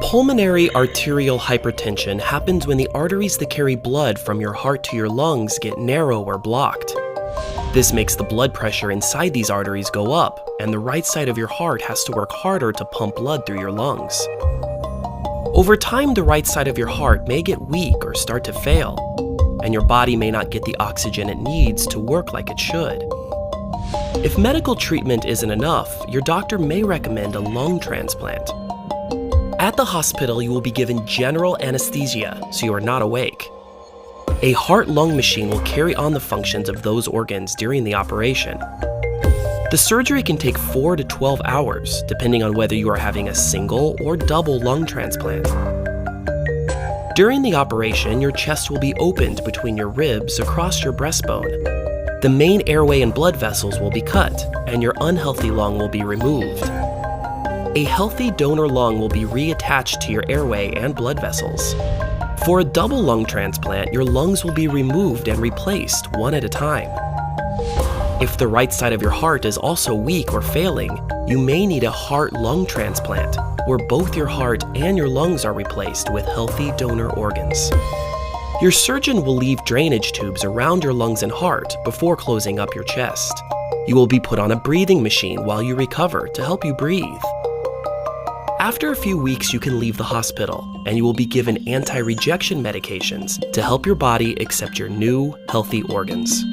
Pulmonary arterial hypertension happens when the arteries that carry blood from your heart to your lungs get narrow or blocked. This makes the blood pressure inside these arteries go up, and the right side of your heart has to work harder to pump blood through your lungs. Over time, the right side of your heart may get weak or start to fail, and your body may not get the oxygen it needs to work like it should. If medical treatment isn't enough, your doctor may recommend a lung transplant. At the hospital, you will be given general anesthesia, so you are not awake. A heart-lung machine will carry on the functions of those organs during the operation. The surgery can take 4 to 12 hours, depending on whether you are having a single or double lung transplant. During the operation, your chest will be opened between your ribs across your breastbone. The main airway and blood vessels will be cut, and your unhealthy lung will be removed. A healthy donor lung will be reattached to your airway and blood vessels. For a double lung transplant, your lungs will be removed and replaced one at a time. If the right side of your heart is also weak or failing, you may need a heart-lung transplant, where both your heart and your lungs are replaced with healthy donor organs. Your surgeon will leave drainage tubes around your lungs and heart before closing up your chest. You will be put on a breathing machine while you recover to help you breathe. After a few weeks, you can leave the hospital, and you will be given anti-rejection medications to help your body accept your new, healthy organs.